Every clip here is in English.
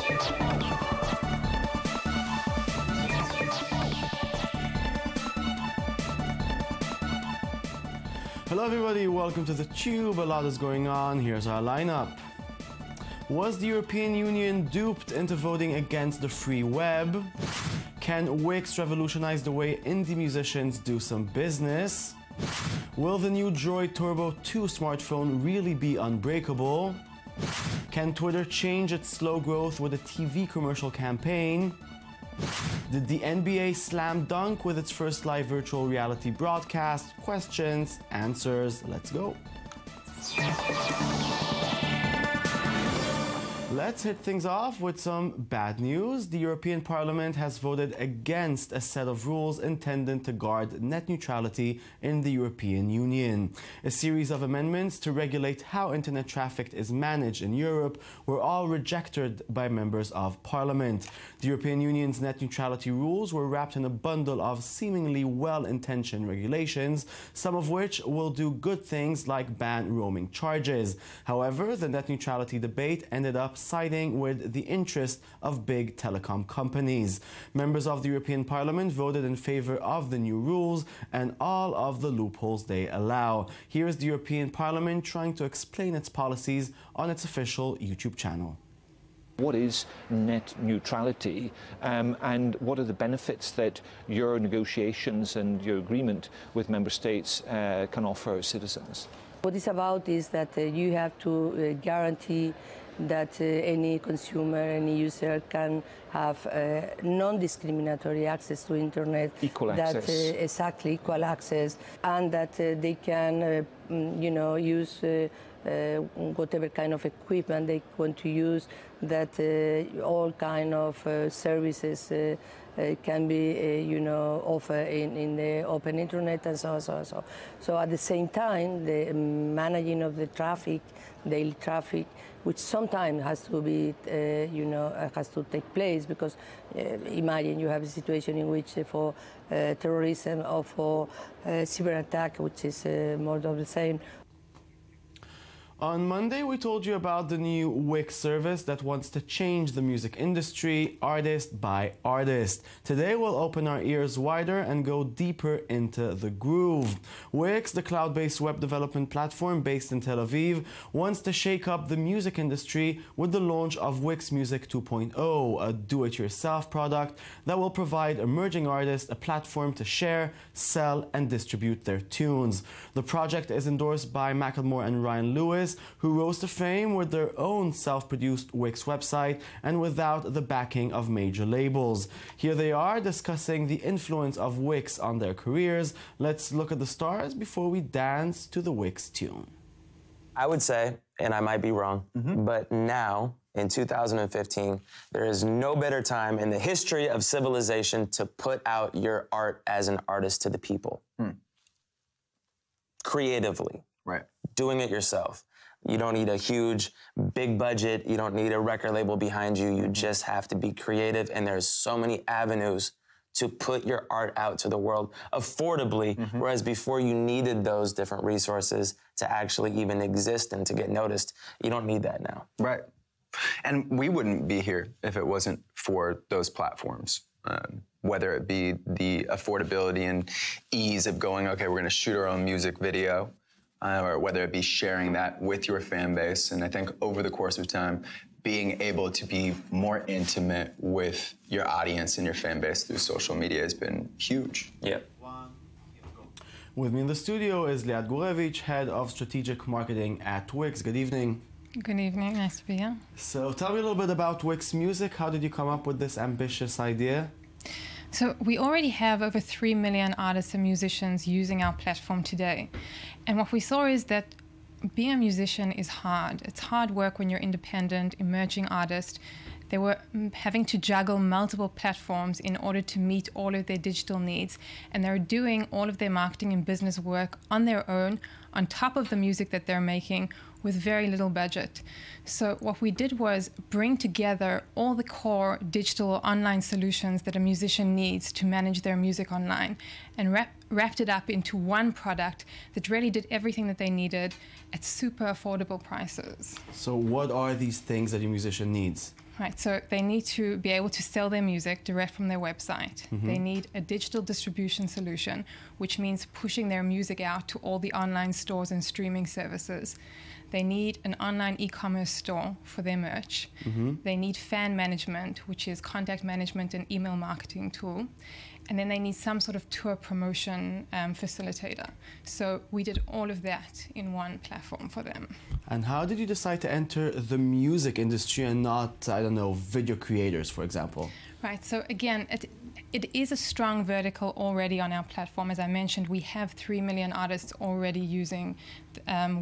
Hello everybody, welcome to the Tube. A lot is going on. Here's our lineup. Was the European Union duped into voting against the free web? Can Wix revolutionize the way indie musicians do some business? Will the new Droid Turbo 2 smartphone really be unbreakable? Can Twitter change its slow growth with a TV commercial campaign? Did the NBA slam dunk with its first live virtual reality broadcast? Questions, answers, let's go. Let's hit things off with some bad news. The European Parliament has voted against a set of rules intended to guard net neutrality in the European Union. A series of amendments to regulate how internet traffic is managed in Europe were all rejected by members of Parliament. The European Union's net neutrality rules were wrapped in a bundle of seemingly well-intentioned regulations, some of which will do good things like ban roaming charges. However, the net neutrality debate ended up siding with the interest of big telecom companies. Members of the European Parliament voted in favor of the new rules and all of the loopholes they allow. Here is the European Parliament trying to explain its policies on its official YouTube channel. What is net neutrality, and what are the benefits that your negotiations and your agreement with member states can offer citizens? What it's about is that you have to guarantee that any consumer, any user can have non-discriminatory access to internet. Equal access. Exactly, equal access, and that they can, use whatever kind of equipment they want to use, that all kind of services can be, offered in the open internet and so on, so on, so on. So at the same time, the managing of the traffic, daily traffic, which sometimes has to be, has to take place, because imagine you have a situation in which for terrorism or for cyber attack, which is more of the same. On Monday, we told you about the new Wix service that wants to change the music industry, artist by artist. Today, we'll open our ears wider and go deeper into the groove. Wix, the cloud-based web development platform based in Tel Aviv, wants to shake up the music industry with the launch of Wix Music 2.0, a do-it-yourself product that will provide emerging artists a platform to share, sell, and distribute their tunes. The project is endorsed by Macklemore and Ryan Lewis, who rose to fame with their own self-produced Wix website and without the backing of major labels. Here they are discussing the influence of Wix on their careers. Let's look at the stars before we dance to the Wix tune. I would say, and I might be wrong, but now, in 2015, there is no better time in the history of civilization to put out your art as an artist to the people. Creatively. Right. Doing it yourself. You don't need a huge, big budget. You don't need a record label behind you. You just have to be creative, and there's so many avenues to put your art out to the world affordably, whereas before you needed those different resources to actually even exist and to get noticed. You don't need that now. Right. And we wouldn't be here if it wasn't for those platforms. Whether it be the affordability and ease of going, okay, we're gonna shoot our own music video, or whether it be sharing that with your fan base. And I think over the course of time, being able to be more intimate with your audience and your fan base through social media has been huge. Yeah. With me in the studio is Liat Gurevich, Head of Strategic Marketing at Wix. Good evening. Good evening, nice to be here. So tell me a little bit about Wix Music. How did you come up with this ambitious idea? So we already have over 3 million artists and musicians using our platform today. And what we saw is that being a musician is hard. It's hard work when you're independent, emerging artist. They were having to juggle multiple platforms in order to meet all of their digital needs. And they're doing all of their marketing and business work on their own, on top of the music that they're making, with very little budget. So what we did was bring together all the core digital online solutions that a musician needs to manage their music online, and wrapped it up into one product that really did everything that they needed at super affordable prices. So what are these things that a musician needs? Right, so they need to be able to sell their music direct from their website. They need a digital distribution solution, which means pushing their music out to all the online stores and streaming services. They need an online e-commerce store for their merch. They need fan management, which is contact management and email marketing tool. And then they need some sort of tour promotion facilitator. So we did all of that in one platform for them. And how did you decide to enter the music industry and not, I don't know, video creators, for example? Right, so again, it is a strong vertical already on our platform. As I mentioned, we have 3 million artists already using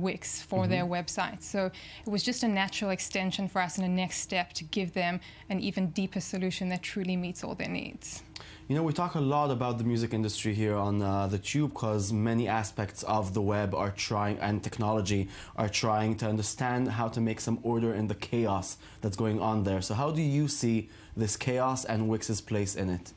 Wix for their website. So it was just a natural extension for us and a next step to give them an even deeper solution that truly meets all their needs. You know, we talk a lot about the music industry here on the Tube because many aspects of the web are trying, and technology are trying to understand how to make some order in the chaos that's going on there. So how do you see this chaos and Wix's place in it?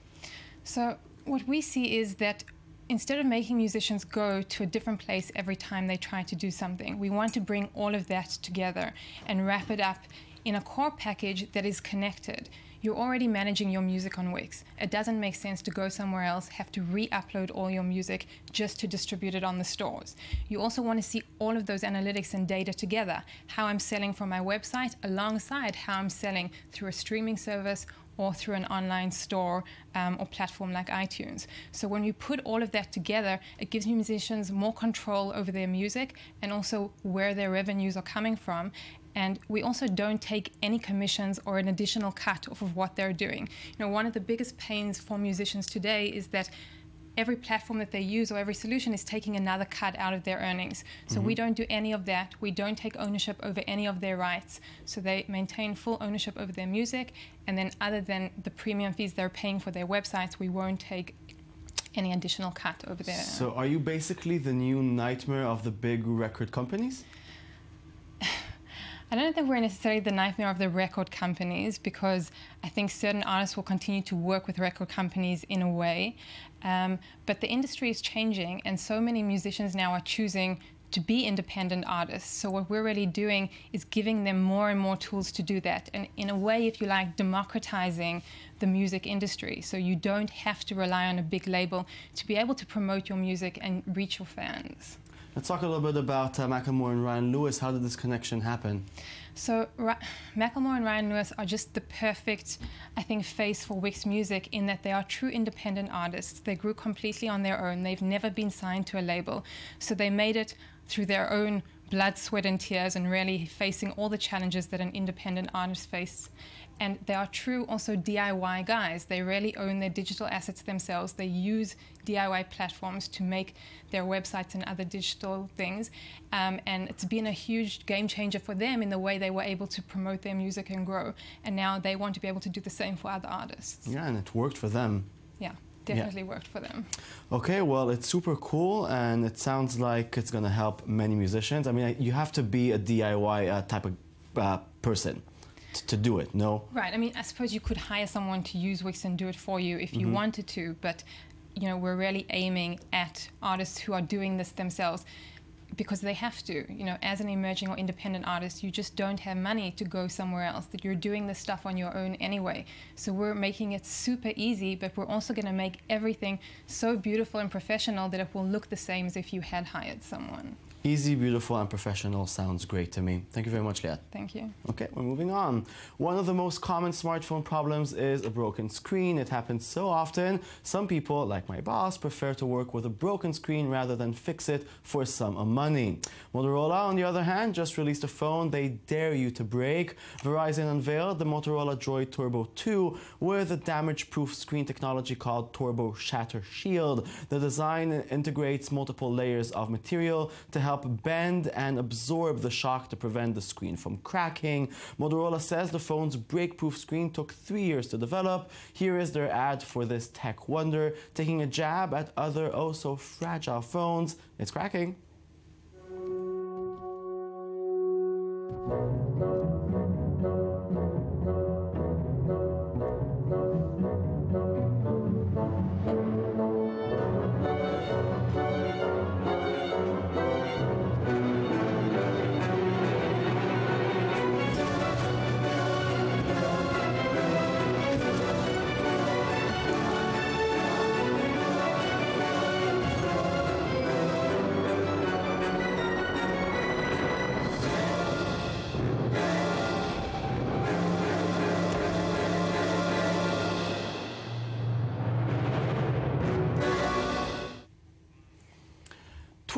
So what we see is that instead of making musicians go to a different place every time they try to do something, we want to bring all of that together and wrap it up in a core package that is connected. You're already managing your music on Wix. It doesn't make sense to go somewhere else, have to re-upload all your music just to distribute it on the stores. You also want to see all of those analytics and data together, how I'm selling from my website alongside how I'm selling through a streaming service or through an online store or platform like iTunes. So when you put all of that together, it gives musicians more control over their music and also where their revenues are coming from. And we also don't take any commissions or an additional cut off of what they're doing. You know, one of the biggest pains for musicians today is that every platform that they use or every solution is taking another cut out of their earnings. So we don't do any of that. We don't take ownership over any of their rights. So they maintain full ownership over their music. And then other than the premium fees they're paying for their websites, we won't take any additional cut over there. So are you basically the new nightmare of the big record companies? I don't think we're necessarily the nightmare of the record companies, because I think certain artists will continue to work with record companies in a way. But the industry is changing, and so many musicians now are choosing to be independent artists. So what we're really doing is giving them more and more tools to do that. And in a way, if you like, democratizing the music industry. So you don't have to rely on a big label to be able to promote your music and reach your fans. Let's talk a little bit about Macklemore and Ryan Lewis. How did this connection happen? So Macklemore and Ryan Lewis are just the perfect, I think, face for Wix Music in that they are true independent artists. They grew completely on their own. They've never been signed to a label. So they made it through their own blood, sweat and tears and really facing all the challenges that an independent artist faces. And they are true also DIY guys. They really own their digital assets themselves. They use DIY platforms to make their websites and other digital things. And it's been a huge game changer for them in the way they were able to promote their music and grow. And now they want to be able to do the same for other artists. Yeah, and it worked for them. Yeah, definitely worked for them. Okay, well, it's super cool, and it sounds like it's going to help many musicians. I mean, you have to be a DIY type of person to do it, no? Right. I mean, I suppose you could hire someone to use Wix and do it for you if you wanted to, but you know, we're really aiming at artists who are doing this themselves because they have to. You know, as an emerging or independent artist, you just don't have money to go somewhere else, that you're doing this stuff on your own anyway. So we're making it super easy, but we're also going to make everything so beautiful and professional that it will look the same as if you had hired someone. Easy, beautiful, and professional sounds great to me. Thank you very much, Liat. Thank you. Okay, we're moving on. One of the most common smartphone problems is a broken screen. It happens so often. Some people, like my boss, prefer to work with a broken screen rather than fix it for a sum of money. Motorola, on the other hand, just released a phone they dare you to break. Verizon unveiled the Motorola Droid Turbo 2 with a damage-proof screen technology called Turbo Shatter Shield. The design integrates multiple layers of material to help bend and absorb the shock to prevent the screen from cracking. Motorola says the phone's break-proof screen took 3 years to develop. Here is their ad for this tech wonder, taking a jab at other oh-so-fragile phones. It's cracking.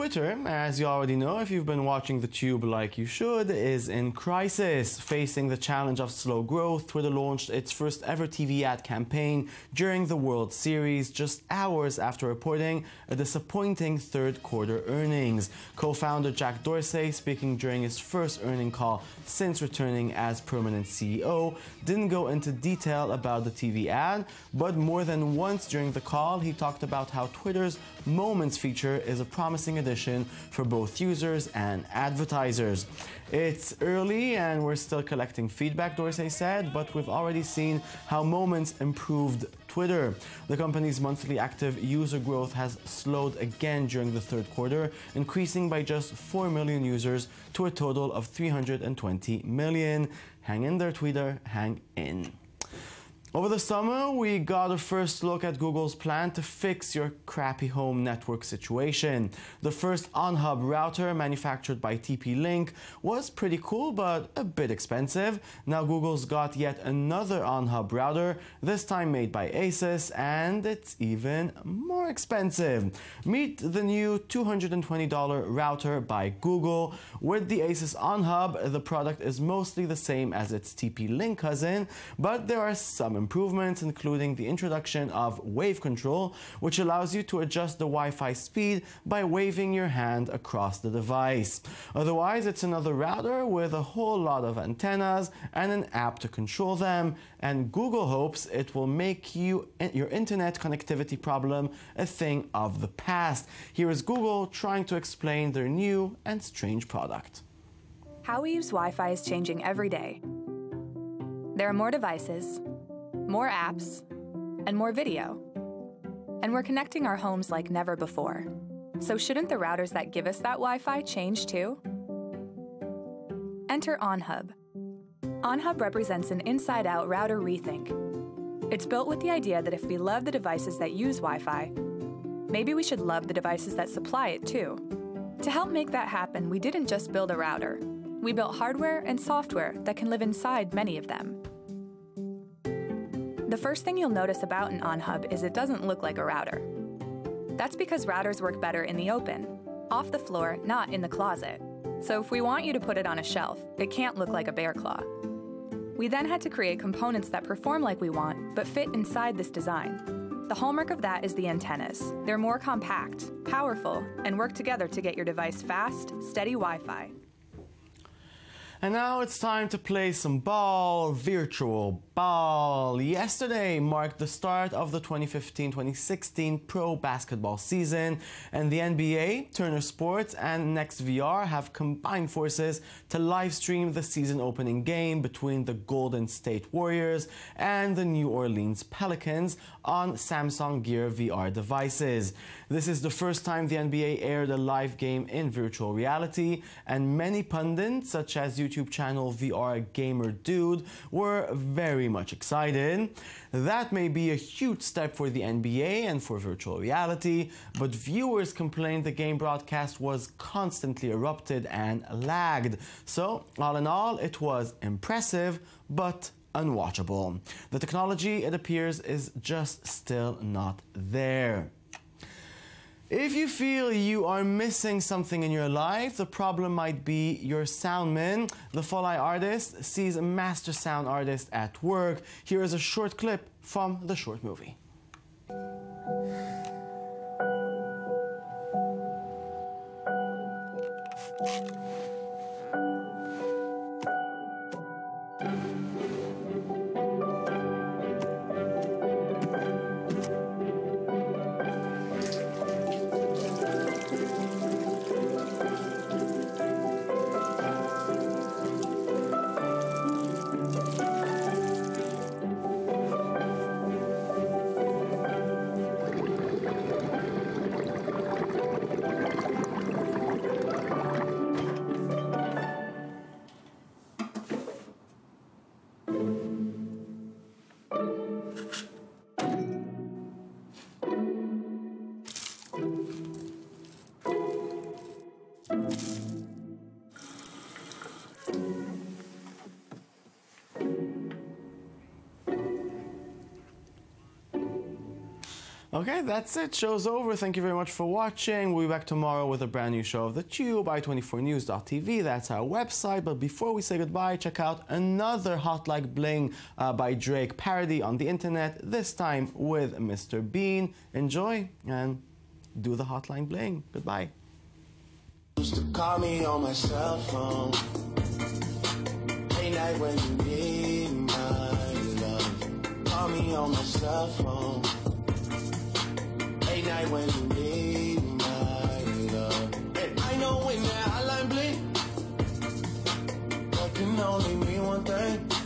Twitter, as you already know if you've been watching the tube like you should, is in crisis. Facing the challenge of slow growth, Twitter launched its first ever TV ad campaign during the World Series just hours after reporting a disappointing third quarter earnings. Co-founder Jack Dorsey, speaking during his first earnings call since returning as permanent CEO, didn't go into detail about the TV ad, but more than once during the call he talked about how Twitter's Moments feature is a promising addition for both users and advertisers. It's early and we're still collecting feedback, Dorsey said, but we've already seen how Moments improved Twitter. The company's monthly active user growth has slowed again during the third quarter, increasing by just 4 million users to a total of 320 million. Hang in there, Twitter, hang in. Over the summer, we got a first look at Google's plan to fix your crappy home network situation. The first on-hub router, manufactured by TP-Link, was pretty cool but a bit expensive. Now Google's got yet another on-hub router, this time made by Asus, and it's even more expensive. Meet the new $220 router by Google. With the Asus on-hub, the product is mostly the same as its TP-Link cousin, but there are some improvements, including the introduction of wave control, which allows you to adjust the Wi-Fi speed by waving your hand across the device. Otherwise, it's another router with a whole lot of antennas and an app to control them, and Google hopes it will make your internet connectivity problem a thing of the past. Here is Google trying to explain their new and strange product. How we use Wi-Fi is changing every day. There are more devices, more apps, and more video. And we're connecting our homes like never before. So shouldn't the routers that give us that Wi-Fi change too? Enter OnHub. OnHub represents an inside-out router rethink. It's built with the idea that if we love the devices that use Wi-Fi, maybe we should love the devices that supply it too. To help make that happen, we didn't just build a router. We built hardware and software that can live inside many of them. The first thing you'll notice about an OnHub is it doesn't look like a router. That's because routers work better in the open, off the floor, not in the closet. So if we want you to put it on a shelf, it can't look like a bear claw. We then had to create components that perform like we want, but fit inside this design. The hallmark of that is the antennas. They're more compact, powerful, and work together to get your device fast, steady Wi-Fi. And now it's time to play some ball, virtual ball. Yesterday marked the start of the 2015-2016 pro basketball season, and the NBA, Turner Sports, and NextVR have combined forces to live stream the season opening game between the Golden State Warriors and the New Orleans Pelicans on Samsung Gear VR devices. This is the first time the NBA aired a live game in virtual reality, and many pundits, such as YouTube channel VR Gamer Dude, were very much excited. That may be a huge step for the NBA and for virtual reality, but viewers complained the game broadcast was constantly erupted and lagged. So, all in all, it was impressive, but unwatchable. The technology, it appears, is just still not there. If you feel you are missing something in your life, the problem might be your soundman. The Fall Eye artist sees a master sound artist at work. Here is a short clip from the short movie. Okay, that's it. Show's over. Thank you very much for watching. We'll be back tomorrow with a brand new show of The Tube, i24news.tv. That's our website. But before we say goodbye, check out another Hot Like Bling by Drake parody on the internet, this time with Mr. Bean. Enjoy and do the Hotline Bling. Goodbye. Used to call me on my cell phone. Late night when you need my love. Call me on my cell phone. Late night when you need my love. And I know when that hotline bling, that can only mean one thing.